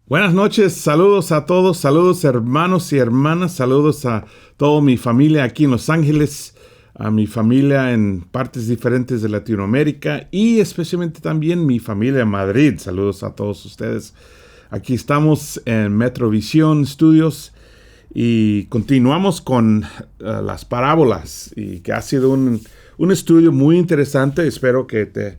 Buenas noches, saludos a todos, saludos hermanos y hermanas, saludos a toda mi familia aquí en Los Ángeles, a mi familia en partes diferentes de Latinoamérica y especialmente también mi familia en Madrid. Saludos a todos ustedes. Aquí estamos en Metrovisión Studios y continuamos con las parábolas y que ha sido un estudio muy interesante. Espero que te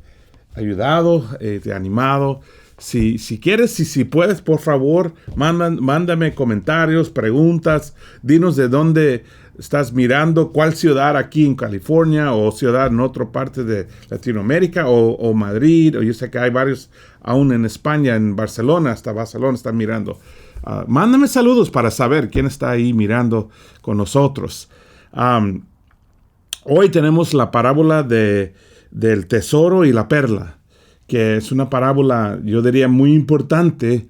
ha ayudado, te ha animado. Si quieres y si puedes, por favor, mándame comentarios, preguntas, dinos de dónde estás mirando, cuál ciudad aquí en California o ciudad en otra parte de Latinoamérica o Madrid, o yo sé que hay varios aún en España, en Barcelona, hasta Barcelona están mirando. Mándame saludos para saber quién está ahí mirando con nosotros. Hoy tenemos la parábola del tesoro y la perla, que es una parábola, yo diría, muy importante.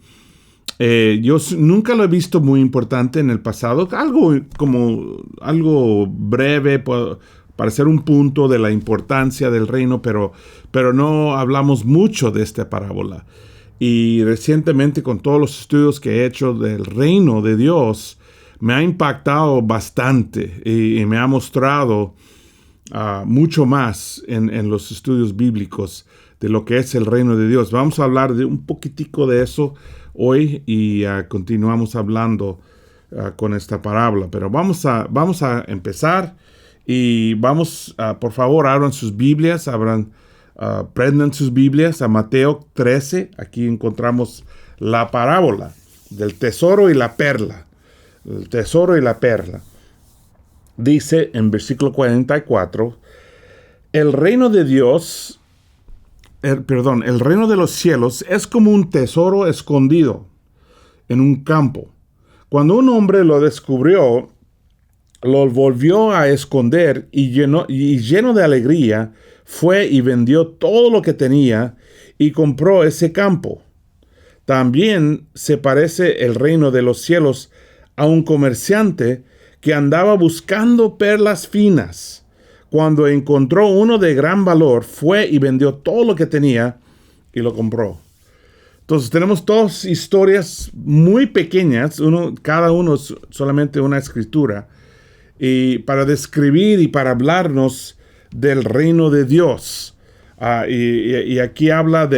Yo nunca lo he visto muy importante en el pasado. Algo breve, para ser un punto de la importancia del reino, pero no hablamos mucho de esta parábola. Y recientemente, con todos los estudios que he hecho del reino de Dios, me ha impactado bastante y me ha mostrado mucho más en los estudios bíblicos de lo que es el reino de Dios. Vamos a hablar de un poquitico de eso hoy y continuamos hablando con esta parábola. Pero vamos a empezar y por favor, abran sus Biblias, prendan sus Biblias a Mateo 13. Aquí encontramos la parábola del tesoro y la perla. El tesoro y la perla. Dice en versículo 44, el reino de los cielos es como un tesoro escondido en un campo. Cuando un hombre lo descubrió, lo volvió a esconder y lleno de alegría, fue y vendió todo lo que tenía y compró ese campo. También se parece el reino de los cielos a un comerciante que andaba buscando perlas finas. Cuando encontró uno de gran valor, fue y vendió todo lo que tenía y lo compró. Entonces tenemos dos historias muy pequeñas, cada uno es solamente una escritura, y para describir y para hablarnos del reino de Dios. Y aquí habla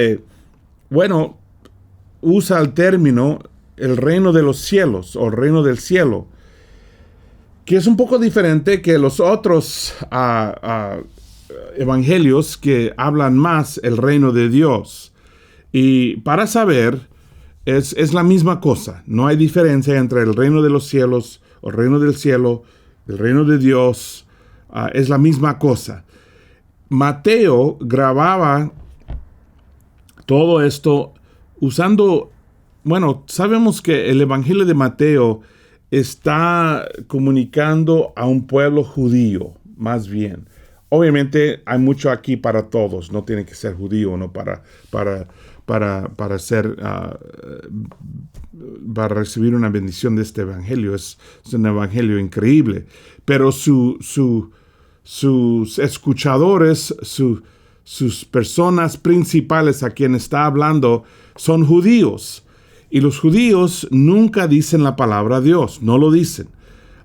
usa el término el reino de los cielos o el reino del cielo, que es un poco diferente que los otros evangelios que hablan más el reino de Dios. Y para saber, es la misma cosa. No hay diferencia entre el reino de los cielos o el reino del cielo, el reino de Dios. Es la misma cosa. Mateo grababa todo esto usando, sabemos que el evangelio de Mateo está comunicando a un pueblo judío, más bien. Obviamente hay mucho aquí para todos, no tiene que ser judío, no para recibir una bendición de este evangelio. Es un evangelio increíble, pero sus escuchadores, sus personas principales a quien está hablando son judíos. Y los judíos nunca dicen la palabra Dios, no lo dicen.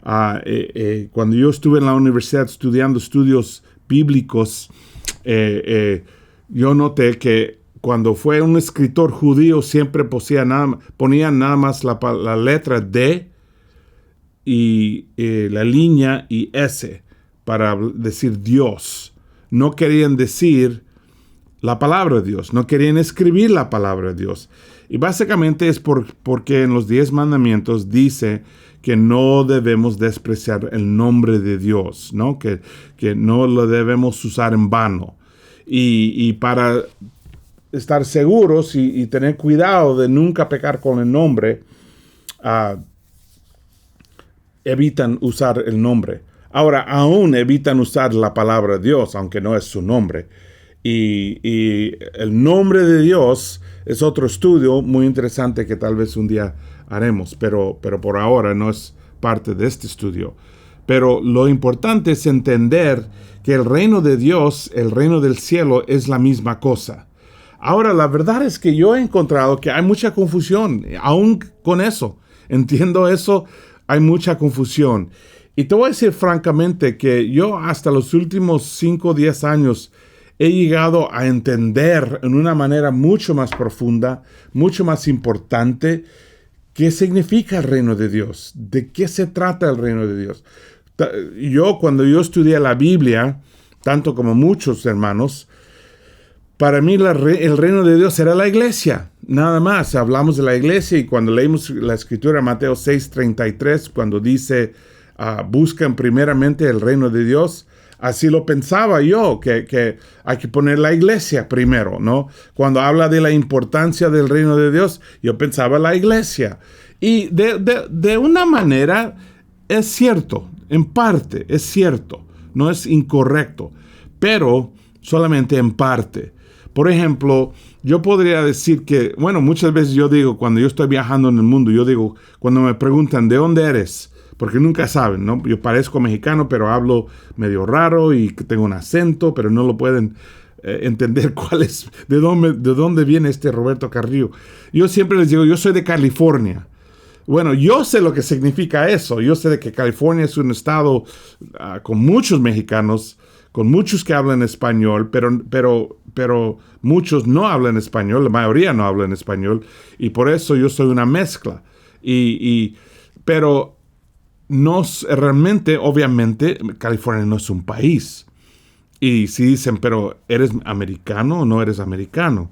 Cuando yo estuve en la universidad estudiando estudios bíblicos, yo noté que cuando fue un escritor judío siempre ponían nada más la letra D y la línea y S para decir Dios. No querían decir la palabra de Dios, no querían escribir la palabra de Dios. Y básicamente es porque en los 10 mandamientos dice que no debemos despreciar el nombre de Dios, ¿no? Que no lo debemos usar en vano. Y para estar seguros y tener cuidado de nunca pecar con el nombre, evitan usar el nombre. Ahora, aún evitan usar la palabra Dios, aunque no es su nombre. Y el nombre de Dios es otro estudio muy interesante que tal vez un día haremos, pero por ahora no es parte de este estudio. Pero lo importante es entender que el reino de Dios, el reino del cielo, es la misma cosa. Ahora, la verdad es que yo he encontrado que hay mucha confusión, aún con eso. Entiendo eso, hay mucha confusión. Y te voy a decir francamente que yo hasta los últimos 5 o 10 años he llegado a entender en una manera mucho más profunda, mucho más importante, qué significa el reino de Dios, de qué se trata el reino de Dios. Cuando yo estudié la Biblia, tanto como muchos hermanos, para mí el reino de Dios era la iglesia, nada más. Hablamos de la iglesia y cuando leímos la escritura, Mateo 6:33, cuando dice, buscan primeramente el reino de Dios, así lo pensaba yo, que hay que poner la iglesia primero, ¿no? Cuando habla de la importancia del reino de Dios, yo pensaba la iglesia. Y de una manera es cierto, en parte es cierto, no es incorrecto, pero solamente en parte. Por ejemplo, yo podría decir que, bueno, muchas veces yo digo, cuando yo estoy viajando en el mundo, yo digo, cuando me preguntan, ¿de dónde eres? Porque nunca saben, ¿no? Yo parezco mexicano, pero hablo medio raro y tengo un acento, pero no lo pueden entender de dónde viene este Roberto Carrillo. Yo siempre les digo, yo soy de California. Bueno, yo sé lo que significa eso. Yo sé de que California es un estado con muchos mexicanos, con muchos que hablan español, pero muchos no hablan español, la mayoría no hablan español, y por eso yo soy una mezcla. Pero no realmente, obviamente, California no es un país. Y si dicen, pero ¿eres americano o no eres americano?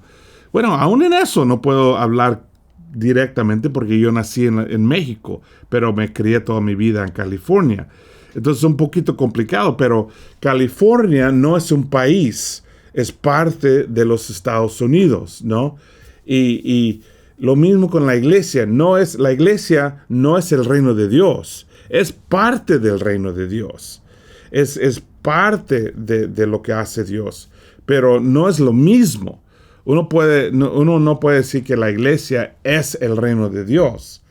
Bueno, aún en eso no puedo hablar directamente porque yo nací en México, pero me crié toda mi vida en California. Entonces es un poquito complicado, pero California no es un país, es parte de los Estados Unidos, ¿no? Y lo mismo con la iglesia. La iglesia no es el reino de Dios, es parte del reino de Dios. Es parte de lo que hace Dios, pero no es lo mismo. Uno no puede decir que la iglesia es el reino de Dios.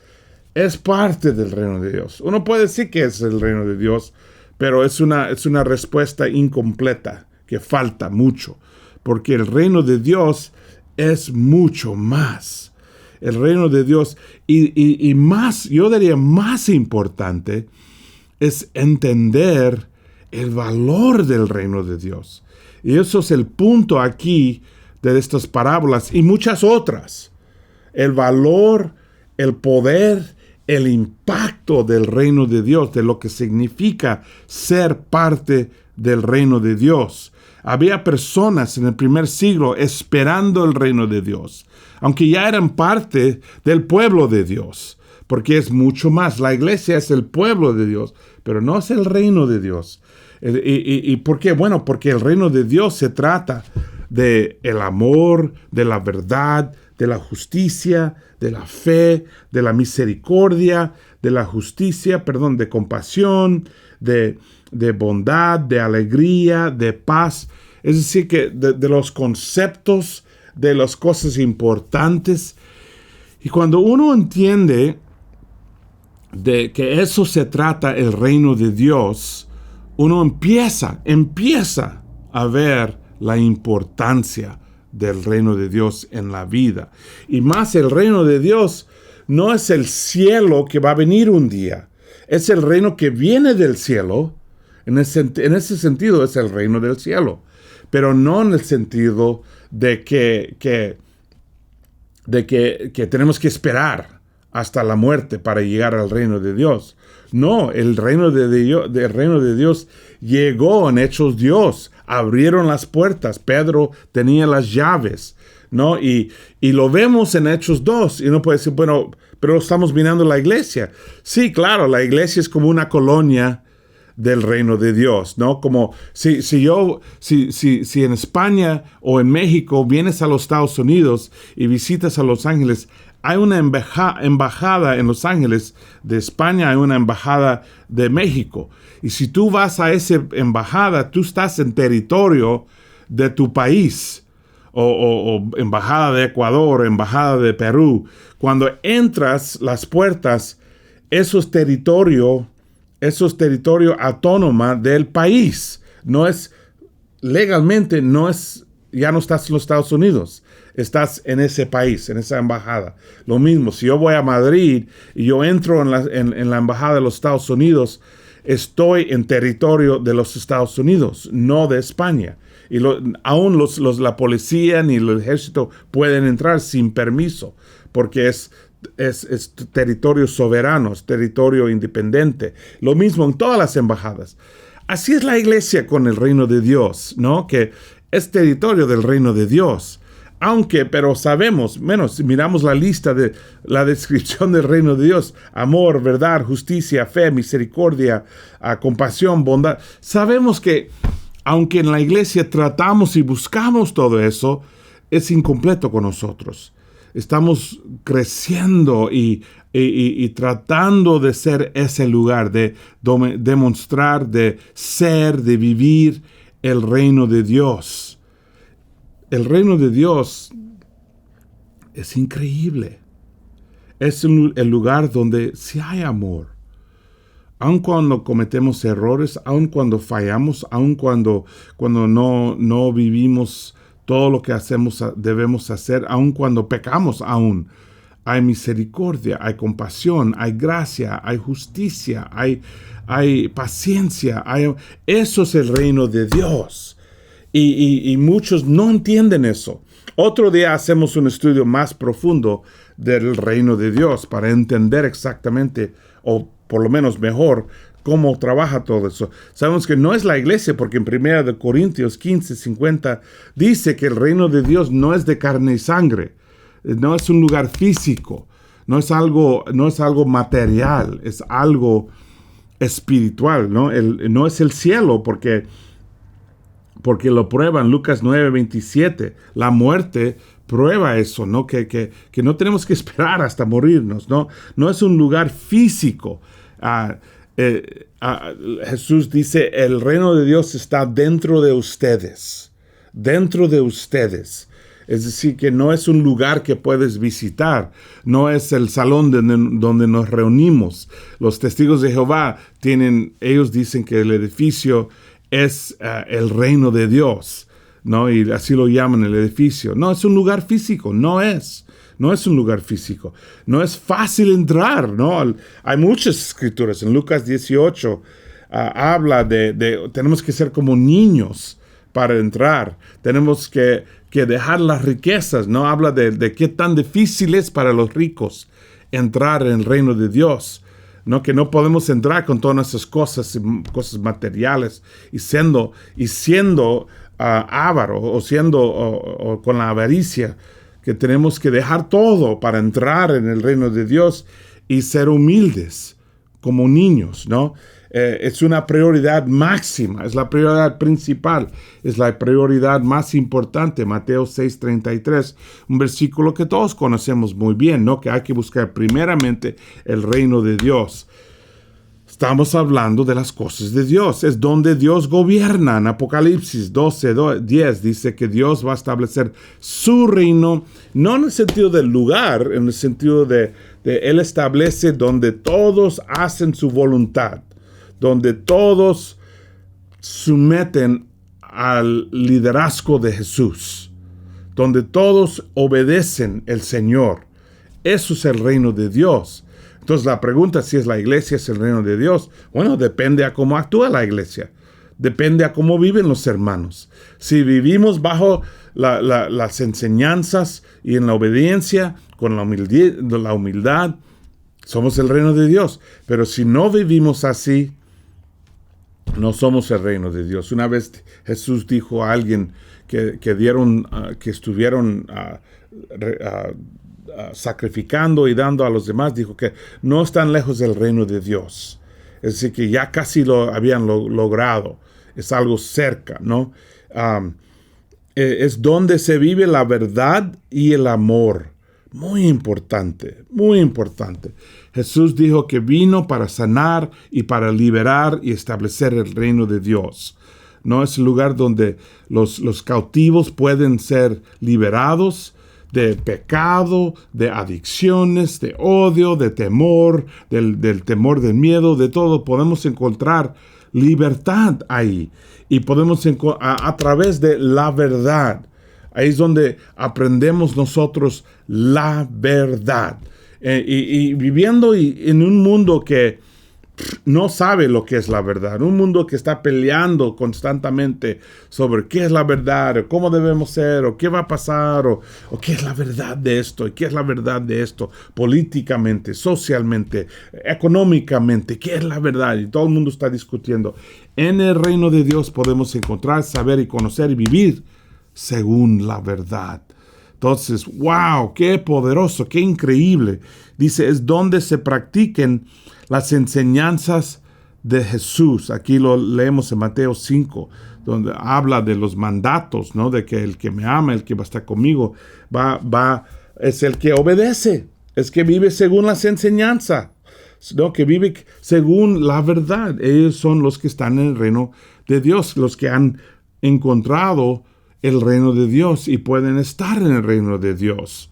Es parte del reino de Dios. Uno puede decir que es el reino de Dios, pero es una respuesta incompleta, que falta mucho, porque el reino de Dios es mucho más. El reino de Dios, y más, yo diría más importante, es entender el valor del reino de Dios. Y eso es el punto aquí de estas parábolas y muchas otras. El valor, el poder, el impacto del reino de Dios, de lo que significa ser parte del reino de Dios. Había personas en el primer siglo esperando el reino de Dios, aunque ya eran parte del pueblo de Dios, porque es mucho más. La iglesia es el pueblo de Dios, pero no es el reino de Dios. ¿Y por qué? Bueno, porque el reino de Dios se trata de el amor, de la verdad, de la justicia, de la fe, de la misericordia, de la justicia, de compasión, de bondad, de alegría, de paz. Es decir, que de los conceptos, de las cosas importantes. Y cuando uno entiende de que eso se trata el reino de Dios, uno empieza a ver la importancia del reino de Dios en la vida. Y más, el reino de Dios no es el cielo que va a venir un día. Es el reino que viene del cielo. En ese sentido es el reino del cielo. Pero no en el sentido de que tenemos que esperar hasta la muerte para llegar al reino de Dios. No, el reino de Dios llegó en Hechos Dios. Abrieron las puertas. Pedro tenía las llaves, ¿no? Y lo vemos en Hechos 2. Y uno puede decir, bueno, pero estamos mirando la iglesia. Sí, claro, la iglesia es como una colonia del reino de Dios, ¿no? Como si en España o en México vienes a los Estados Unidos y visitas a Los Ángeles, hay una embajada en Los Ángeles de España, hay una embajada de México. Y si tú vas a esa embajada, tú estás en territorio de tu país, o embajada de Ecuador, embajada de Perú. Cuando entras las puertas, eso es territorio autónoma del país. Legalmente no es ya no estás en los Estados Unidos, estás en ese país, en esa embajada. Lo mismo, si yo voy a Madrid y yo entro en la embajada de los Estados Unidos, estoy en territorio de los Estados Unidos, no de España. Y aún la policía ni el ejército pueden entrar sin permiso, porque es territorio soberano, es territorio independiente. Lo mismo en todas las embajadas. Así es la iglesia con el reino de Dios, ¿no? Que es territorio del reino de Dios. Pero sabemos, si miramos la lista de la descripción del reino de Dios: amor, verdad, justicia, fe, misericordia, compasión, bondad. Sabemos que, aunque en la iglesia tratamos y buscamos todo eso, es incompleto con nosotros. Estamos creciendo y tratando de ser ese lugar, de demostrar, de ser, de vivir el reino de Dios. El reino de Dios es increíble. Es el lugar donde sí hay amor. Aun cuando cometemos errores, aun cuando fallamos, aun cuando no vivimos todo lo que debemos hacer, aun cuando pecamos, aún hay misericordia, hay compasión, hay gracia, hay justicia, hay paciencia. Eso es el reino de Dios. Y muchos no entienden eso. Otro día hacemos un estudio más profundo del reino de Dios para entender exactamente, o por lo menos mejor, cómo trabaja todo eso. Sabemos que no es la iglesia, porque en 1 Corintios 15:50 dice que el reino de Dios no es de carne y sangre, no es un lugar físico, no es algo material, es algo espiritual, ¿no? No es el cielo, porque lo prueban. Lucas 9:27, la muerte prueba eso, ¿no? Que no tenemos que esperar hasta morirnos, ¿no? No es un lugar físico. Jesús dice: el reino de Dios está dentro de ustedes. Dentro de ustedes. Es decir, que no es un lugar que puedes visitar, no es el salón donde nos reunimos. Los testigos de Jehová ellos dicen que el edificio es el reino de Dios, ¿no? Y así lo llaman, el edificio. No es un lugar físico, no es un lugar físico. No es fácil entrar, ¿no? Hay muchas escrituras. En Lucas 18 habla de tenemos que ser como niños para entrar. Tenemos que dejar las riquezas, ¿no? Habla de qué tan difícil es para los ricos entrar en el reino de Dios. ¿No? Que no podemos entrar con todas esas cosas materiales y siendo avaro o con la avaricia, que tenemos que dejar todo para entrar en el reino de Dios y ser humildes como niños, ¿no? Es una prioridad máxima, es la prioridad principal, es la prioridad más importante. Mateo 6:33, un versículo que todos conocemos muy bien, ¿no? Que hay que buscar primeramente el reino de Dios. Estamos hablando de las cosas de Dios, es donde Dios gobierna. En Apocalipsis 12:10 dice que Dios va a establecer su reino, no en el sentido del lugar, en el sentido de Él establece donde todos hacen su voluntad, donde todos someten al liderazgo de Jesús, donde todos obedecen al Señor. Eso es el reino de Dios. Entonces la pregunta, si es la iglesia, es el reino de Dios. Bueno, depende a cómo actúa la iglesia. Depende a cómo viven los hermanos. Si vivimos bajo las enseñanzas y en la obediencia, con la humildad, somos el reino de Dios. Pero si no vivimos así, no somos el reino de Dios. Una vez Jesús dijo a alguien que estuvieron sacrificando y dando a los demás, dijo que no están lejos del reino de Dios. Es decir, que ya casi lo habían logrado. Es algo cerca, ¿no? Es donde se vive la verdad y el amor. Muy importante, muy importante. Jesús dijo que vino para sanar y para liberar y establecer el reino de Dios. No es el lugar donde los cautivos pueden ser liberados de pecado, de adicciones, de odio, de temor, del temor, del miedo, de todo. Podemos encontrar libertad ahí. Y podemos a través de la verdad. Ahí es donde aprendemos nosotros la verdad. Y viviendo en un mundo que no sabe lo que es la verdad, un mundo que está peleando constantemente sobre qué es la verdad, o cómo debemos ser, o qué va a pasar, o qué es la verdad de esto, y qué es la verdad de esto, políticamente, socialmente, económicamente, qué es la verdad, y todo el mundo está discutiendo. En el reino de Dios podemos encontrar, saber y conocer y vivir según la verdad. Entonces, wow, qué poderoso, qué increíble. Dice, es donde se practiquen las enseñanzas de Jesús. Aquí lo leemos en Mateo 5, donde habla de los mandatos, ¿no? De que el que me ama, el que va a estar conmigo, es el que obedece, es que vive según las enseñanzas, ¿no? Que vive según la verdad. Ellos son los que están en el reino de Dios, los que han encontrado el reino de Dios y pueden estar en el reino de Dios,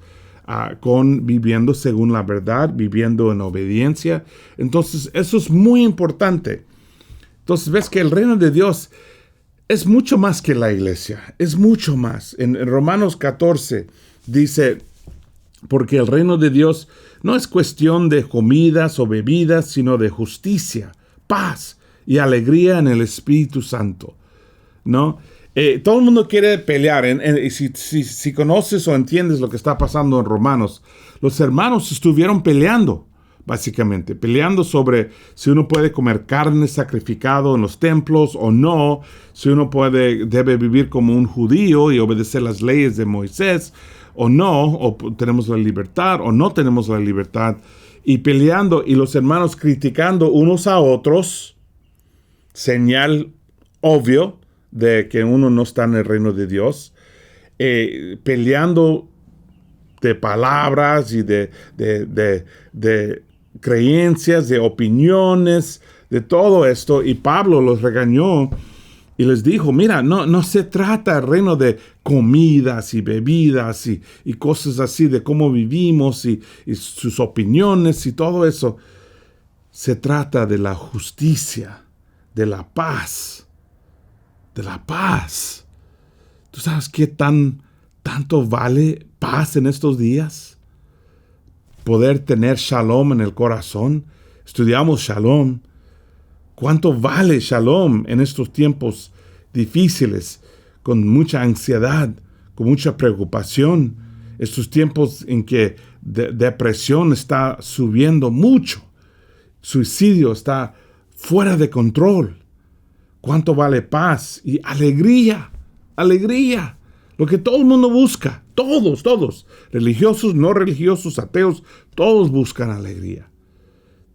viviendo según la verdad, viviendo en obediencia. Entonces, eso es muy importante. Entonces, ves que el reino de Dios es mucho más que la iglesia, es mucho más. En Romanos 14 dice, porque el reino de Dios no es cuestión de comidas o bebidas, sino de justicia, paz y alegría en el Espíritu Santo, ¿no? Todo el mundo quiere pelear. Si conoces o entiendes lo que está pasando en Romanos, los hermanos estuvieron peleando, básicamente, peleando sobre si uno puede comer carne sacrificado en los templos o no, si uno debe vivir como un judío y obedecer las leyes de Moisés o no, o tenemos la libertad o no tenemos la libertad, y peleando, y los hermanos criticando unos a otros, señal obvio de que uno no está en el reino de Dios, peleando de palabras y de creencias, de opiniones, de todo esto. Y Pablo los regañó y les dijo, mira, no se trata el reino de comidas y bebidas y cosas así, de cómo vivimos y sus opiniones y todo eso. Se trata de la justicia, de la paz. De la paz. ¿Tú sabes qué tanto vale paz en estos días? Poder tener shalom en el corazón. Estudiamos shalom. ¿Cuánto vale shalom en estos tiempos difíciles, con mucha ansiedad, con mucha preocupación? Estos tiempos en que depresión está subiendo mucho. Suicidio está fuera de control. ¿Cuánto vale paz y alegría? Alegría. Lo que todo el mundo busca. Todos. Religiosos, no religiosos, ateos. Todos buscan alegría.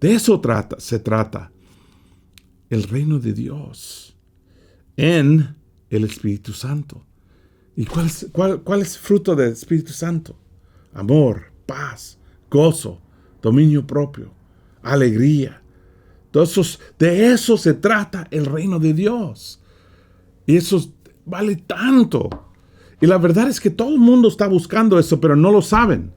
De eso se trata el reino de Dios en el Espíritu Santo. ¿Y cuál es el fruto del Espíritu Santo? Amor, paz, gozo, dominio propio, alegría. Entonces, de eso se trata el reino de Dios. Y eso vale tanto. Y la verdad es que todo el mundo está buscando eso, pero no lo saben.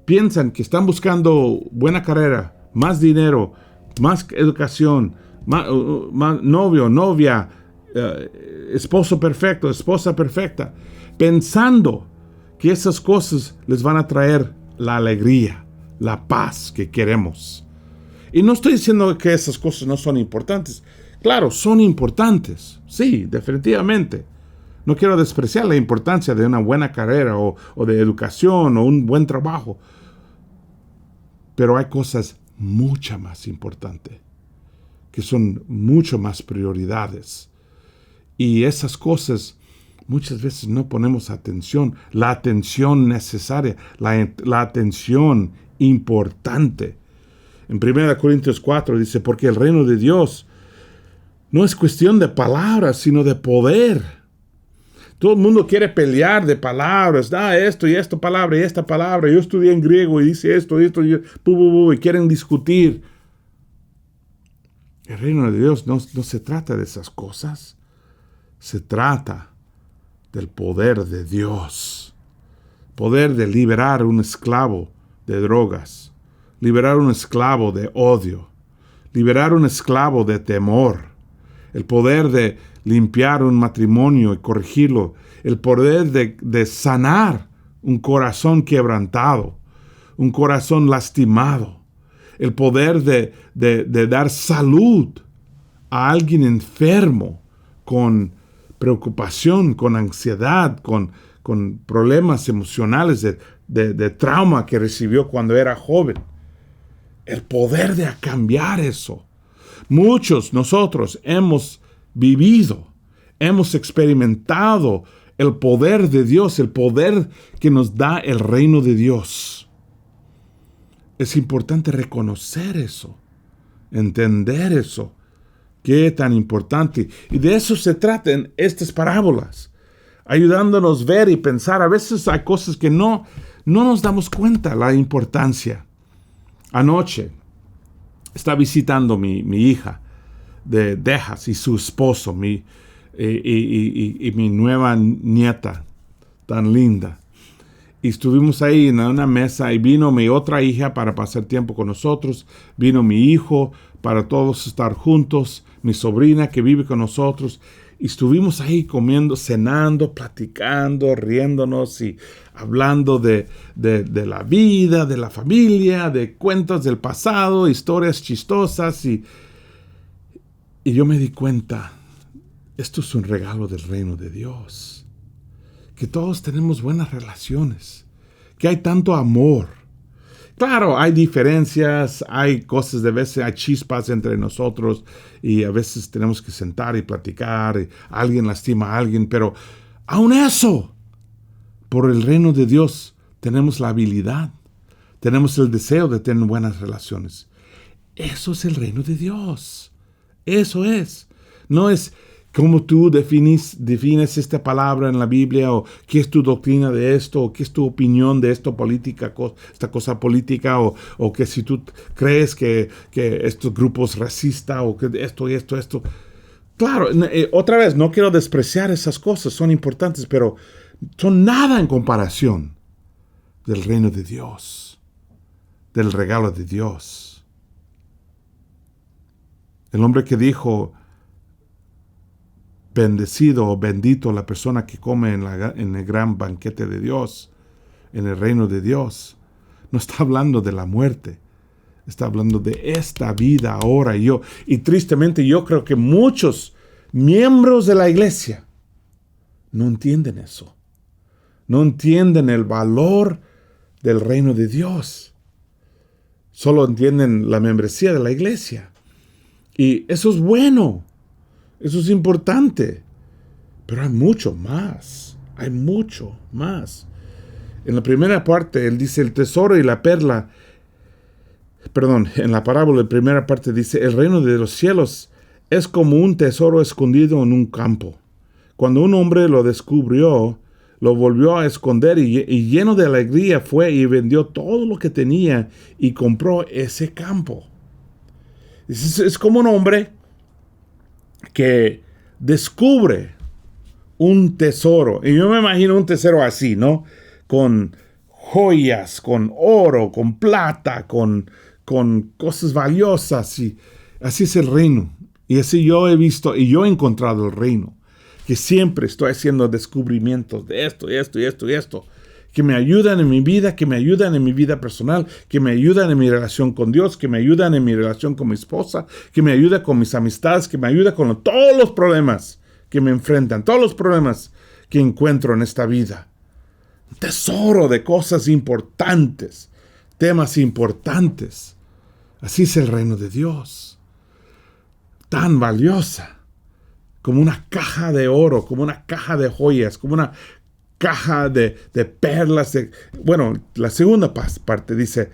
Piensan que están buscando buena carrera, más dinero, más educación, más novio, novia, esposo perfecto, esposa perfecta, pensando que esas cosas les van a traer la alegría, la paz que queremos. Y no estoy diciendo que esas cosas no son importantes. Claro, son importantes. Sí, definitivamente. No quiero despreciar la importancia de una buena carrera o de educación o un buen trabajo. Pero hay cosas mucho más importantes, que son mucho más prioridades. Y esas cosas muchas veces no ponemos atención, la atención necesaria, la atención importante. En 1 Corintios 4 dice, porque el reino de Dios no es cuestión de palabras, sino de poder. Todo el mundo quiere pelear de palabras. Esto y esta palabra y esta palabra. Yo estudié en griego y dice esto, y quieren discutir. El reino de Dios no se trata de esas cosas. Se trata del poder de Dios. Poder de liberar a un esclavo de drogas. Liberar a un esclavo de odio, liberar a un esclavo de temor, el poder de limpiar un matrimonio y corregirlo, el poder de sanar un corazón quebrantado, un corazón lastimado, el poder de dar salud a alguien enfermo con preocupación, con ansiedad, con problemas emocionales de trauma que recibió cuando era joven. El poder de cambiar eso. Muchos nosotros hemos vivido, hemos experimentado el poder de Dios, el poder que nos da el reino de Dios. Es importante reconocer eso, entender eso. Qué tan importante. Y de eso se tratan estas parábolas, ayudándonos a ver y pensar. A veces hay cosas que no nos damos cuenta la importancia. Anoche está visitando mi hija de Texas y su esposo, y mi nueva nieta tan linda. Y estuvimos ahí en una mesa y vino mi otra hija para pasar tiempo con nosotros. Vino mi hijo para todos estar juntos, mi sobrina que vive con nosotros. Y estuvimos ahí comiendo, cenando, platicando, riéndonos y hablando de la vida, de la familia, de cuentos del pasado, historias chistosas. Y yo me di cuenta, esto es un regalo del reino de Dios. Que todos tenemos buenas relaciones, que hay tanto amor. Claro, hay diferencias, hay cosas de veces, hay chispas entre nosotros y a veces tenemos que sentar y platicar, y alguien lastima a alguien, pero aun eso, por el reino de Dios, tenemos la habilidad, tenemos el deseo de tener buenas relaciones. Eso es el reino de Dios. Eso es. No es cómo tú defines esta palabra en la Biblia, o qué es tu doctrina de esto, o qué es tu opinión de esto política, esta cosa política, o que si tú crees que estos grupos racistas, o que esto y esto. Claro, otra vez, no quiero despreciar esas cosas, son importantes, pero son nada en comparación del reino de Dios, del regalo de Dios. El hombre que dijo, bendecido o bendito la persona que come en el gran banquete de Dios, en el reino de Dios, no está hablando de la muerte, está hablando de esta vida ahora. Y tristemente yo creo que muchos miembros de la iglesia no entienden eso, no entienden el valor del reino de Dios, solo entienden la membresía de la iglesia. Y eso es bueno. Eso es importante, pero hay mucho más, En la primera parte, él dice el tesoro y la perla, en la parábola, la primera parte dice, el reino de los cielos es como un tesoro escondido en un campo. Cuando un hombre lo descubrió, lo volvió a esconder y lleno de alegría fue y vendió todo lo que tenía y compró ese campo. Es como un hombre que descubre un tesoro. Y yo me imagino un tesoro así, ¿no? Con joyas, con oro, con plata, con cosas valiosas. Y así es el reino. Y así yo he visto y yo he encontrado el reino. Que siempre estoy haciendo descubrimientos de esto, que me ayudan en mi vida, que me ayudan en mi vida personal, que me ayudan en mi relación con Dios, que me ayudan en mi relación con mi esposa, que me ayuda con mis amistades, que me ayuda con todos los problemas que me enfrentan, todos los problemas que encuentro en esta vida. Un tesoro de cosas importantes, temas importantes. Así es el reino de Dios. Tan valiosa, como una caja de oro, como una caja de joyas, como una caja de perlas. La segunda parte dice,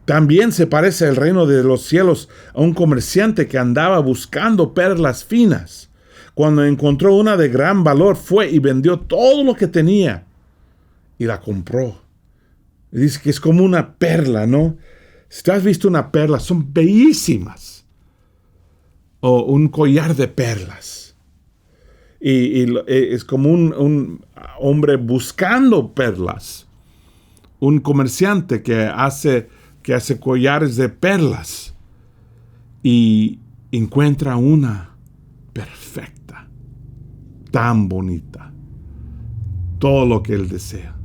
también se parece el reino de los cielos a un comerciante que andaba buscando perlas finas. Cuando encontró una de gran valor, fue y vendió todo lo que tenía y la compró. Y dice que es como una perla, ¿no? Si tú has visto una perla, son bellísimas. O un collar de perlas. Y es como un hombre buscando perlas. Un comerciante que hace collares de perlas. Y encuentra una perfecta, tan bonita, todo lo que Él desea.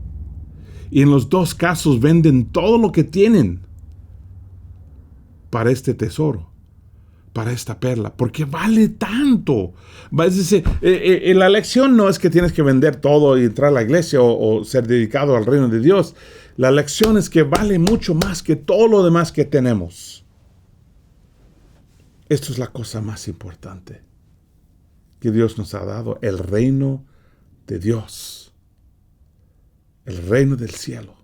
Y en los dos casos venden todo lo que tienen para este tesoro, para esta perla, porque vale tanto. Es decir, la lección no es que tienes que vender todo y entrar a la iglesia o ser dedicado al reino de Dios. La lección es que vale mucho más que todo lo demás que tenemos. Esto es la cosa más importante que Dios nos ha dado, el reino de Dios, el reino del cielo.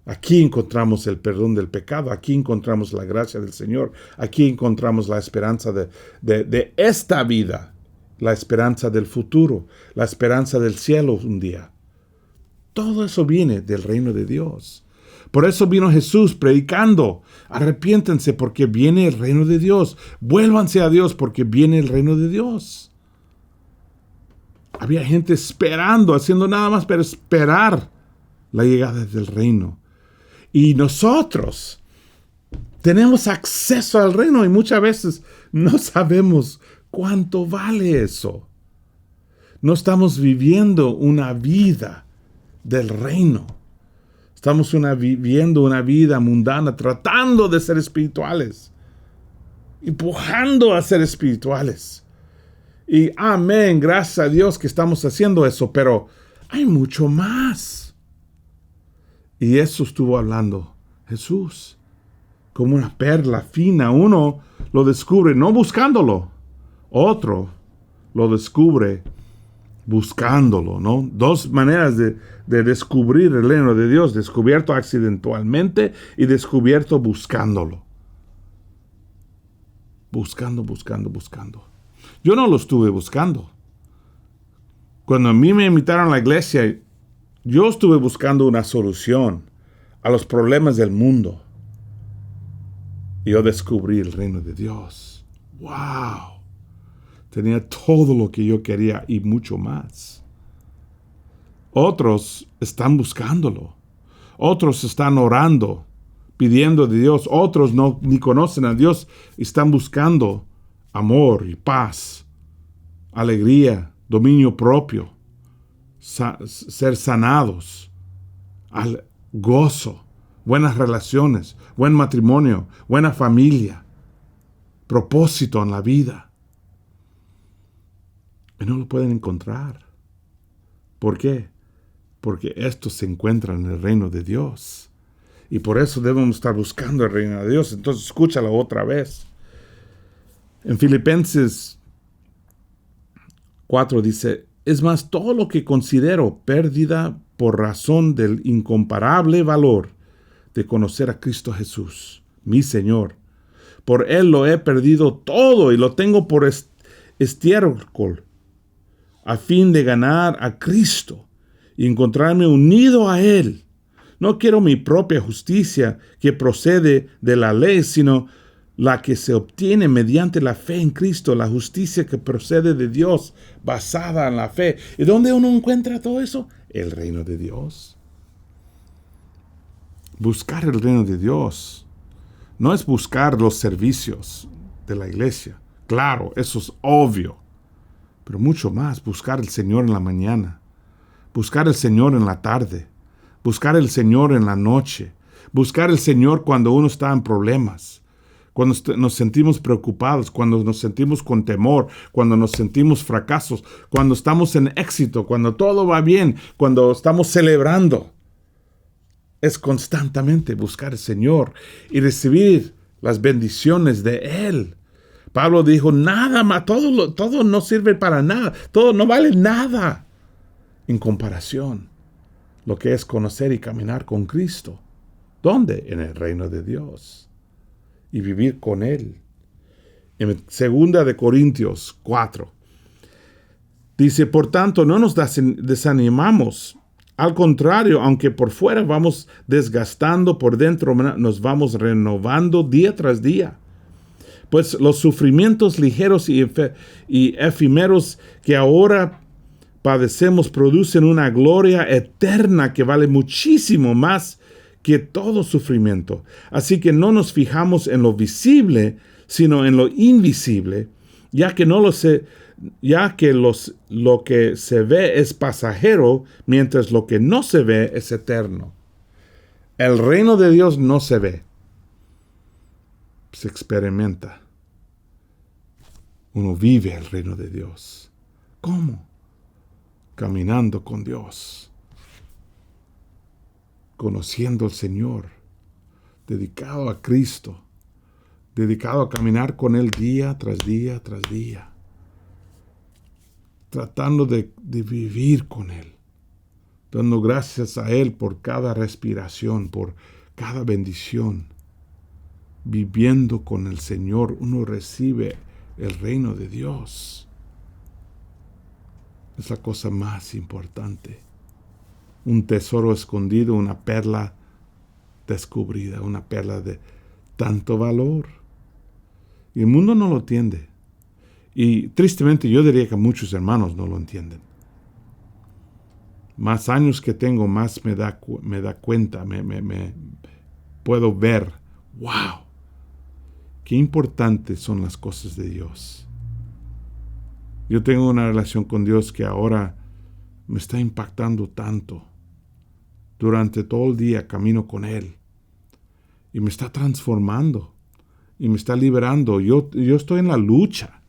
Aquí encontramos el perdón del pecado, aquí encontramos la gracia del Señor, aquí encontramos la esperanza de esta vida, la esperanza del futuro, la esperanza del cielo un día. Todo eso viene del reino de Dios. Por eso vino Jesús predicando: arrepiéntense porque viene el reino de Dios. Vuélvanse a Dios porque viene el reino de Dios. Había gente esperando, haciendo nada más pero esperar la llegada del reino. Y nosotros tenemos acceso al reino y muchas veces no sabemos cuánto vale eso. No estamos viviendo una vida del reino. Estamos viviendo una vida mundana, tratando de ser espirituales, empujando a ser espirituales. Y amén, gracias a Dios que estamos haciendo eso, pero hay mucho más. Y eso estuvo hablando Jesús, como una perla fina. Uno lo descubre no buscándolo, otro lo descubre buscándolo, ¿no? Dos maneras de descubrir el reino de Dios: descubierto accidentalmente y descubierto buscándolo. Buscando. Yo no lo estuve buscando. Cuando a mí me invitaron a la iglesia, yo estuve buscando una solución a los problemas del mundo. Y yo descubrí el reino de Dios. ¡Wow! Tenía todo lo que yo quería y mucho más. Otros están buscándolo. Otros están orando, pidiendo de Dios. Otros ni conocen a Dios. Están buscando amor y paz, alegría, dominio propio, ser sanados, al gozo, buenas relaciones, buen matrimonio, buena familia, propósito en la vida. Y no lo pueden encontrar. ¿Por qué? Porque esto se encuentra en el reino de Dios. Y por eso debemos estar buscando el reino de Dios. Entonces escúchalo otra vez. En Filipenses 4 dice: es más, todo lo que considero pérdida por razón del incomparable valor de conocer a Cristo Jesús, mi Señor. Por Él lo he perdido todo y lo tengo por estiércol, a fin de ganar a Cristo y encontrarme unido a Él. No quiero mi propia justicia que procede de la ley, sino la que se obtiene mediante la fe en Cristo, la justicia que procede de Dios, basada en la fe. ¿Y dónde uno encuentra todo eso? El reino de Dios. Buscar el reino de Dios no es buscar los servicios de la iglesia. Claro, eso es obvio. Pero mucho más, buscar el Señor en la mañana, buscar el Señor en la tarde, buscar el Señor en la noche, buscar el Señor cuando uno está en problemas, cuando nos sentimos preocupados, cuando nos sentimos con temor, cuando nos sentimos fracasos, cuando estamos en éxito, cuando todo va bien, cuando estamos celebrando. Es constantemente buscar al Señor y recibir las bendiciones de Él. Pablo dijo: nada más, todo no sirve para nada, todo no vale nada en comparación lo que es conocer y caminar con Cristo. ¿Dónde? En el reino de Dios. Y vivir con Él. En 2 Corintios 4 dice: por tanto, no nos desanimamos. Al contrario, aunque por fuera vamos desgastando, por dentro nos vamos renovando día tras día. Pues los sufrimientos ligeros y efímeros que ahora padecemos producen una gloria eterna que vale muchísimo más que todo sufrimiento. Así que no nos fijamos en lo visible, sino en lo invisible. ya que lo que se ve es pasajero, mientras lo que no se ve es eterno. El reino de Dios no se ve, se experimenta. Uno vive el reino de Dios. ¿Cómo? Caminando con Dios, conociendo al Señor, dedicado a Cristo, dedicado a caminar con Él día tras día tras día, tratando de vivir con Él, dando gracias a Él por cada respiración, por cada bendición. Viviendo con el Señor, uno recibe el reino de Dios. Es la cosa más importante. Un tesoro escondido, una perla descubrida, una perla de tanto valor. Y el mundo no lo entiende. Y tristemente yo diría que muchos hermanos no lo entienden. Más años que tengo, más me da cuenta, me puedo ver, wow, qué importantes son las cosas de Dios. Yo tengo una relación con Dios que ahora me está impactando tanto. Durante todo el día camino con Él. Y me está transformando. Y me está liberando. Yo estoy en la lucha.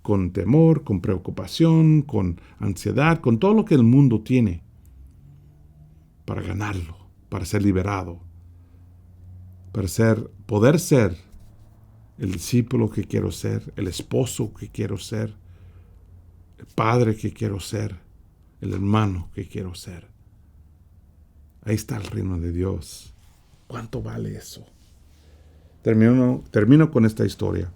Con temor, con preocupación, con ansiedad, con todo lo que el mundo tiene. Para ganarlo. Para ser liberado. Para poder ser el discípulo que quiero ser. El esposo que quiero ser. El padre que quiero ser. El hermano que quiero ser. Ahí está el reino de Dios. ¿Cuánto vale eso? Termino con esta historia.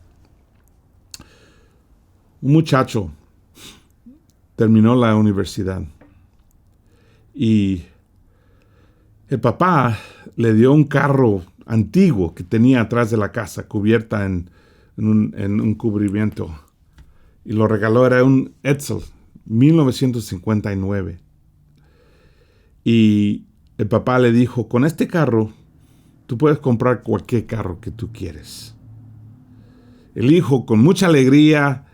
Un muchacho terminó la universidad y el papá le dio un carro antiguo que tenía atrás de la casa, cubierta en un cubrimiento. Y lo regaló, era un Edsel, 1959. Y el papá le dijo, con este carro, tú puedes comprar cualquier carro que tú quieres. El hijo, con mucha alegría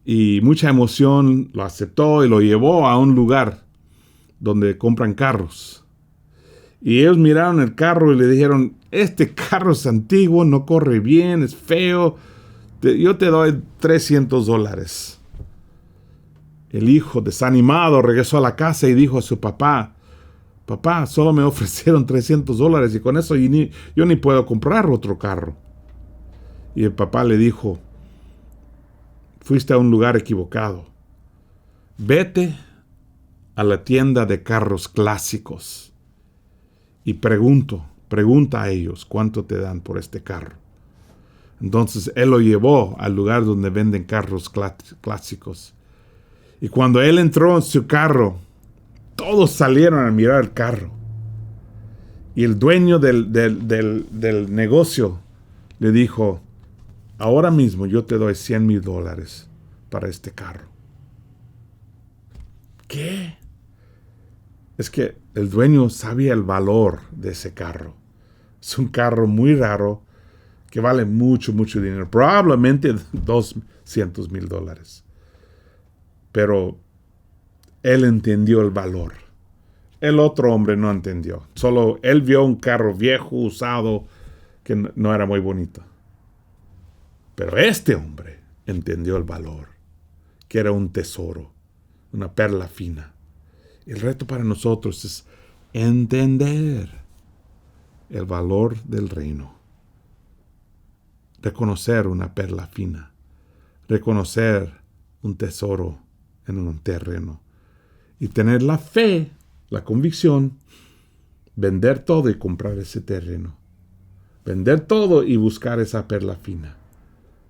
y mucha emoción, lo aceptó y lo llevó a un lugar donde compran carros. Y ellos miraron el carro y le dijeron, este carro es antiguo, no corre bien, es feo, yo te doy $300. El hijo, desanimado, regresó a la casa y dijo a su papá, papá, solo me ofrecieron $300 y con eso yo ni puedo comprar otro carro. Y el papá le dijo, fuiste a un lugar equivocado. Vete a la tienda de carros clásicos y pregunta a ellos cuánto te dan por este carro. Entonces él lo llevó al lugar donde venden carros clásicos. Y cuando él entró en su carro, todos salieron a mirar el carro. Y el dueño del negocio le dijo, ahora mismo yo te doy $100,000 para este carro. ¿Qué? Es que el dueño sabía el valor de ese carro. Es un carro muy raro que vale mucho, mucho dinero. Probablemente $200,000. Pero él entendió el valor. El otro hombre no entendió. Solo él vio un carro viejo, usado, que no era muy bonito. Pero este hombre entendió el valor, que era un tesoro, una perla fina. El reto para nosotros es entender el valor del reino. Reconocer una perla fina. Reconocer un tesoro en un terreno. Y tener la fe, la convicción, vender todo y comprar ese terreno. Vender todo y buscar esa perla fina.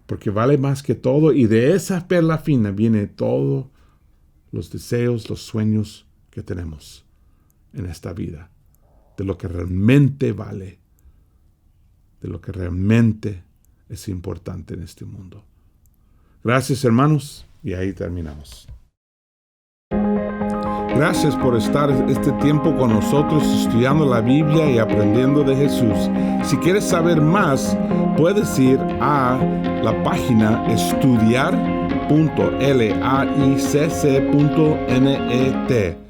Porque vale más que todo y de esa perla fina viene todos los deseos, los sueños que tenemos en esta vida. De lo que realmente vale. De lo que realmente es importante en este mundo. Gracias, hermanos, y ahí terminamos. Gracias por estar este tiempo con nosotros estudiando la Biblia y aprendiendo de Jesús. Si quieres saber más, puedes ir a la página estudiar.laicc.net.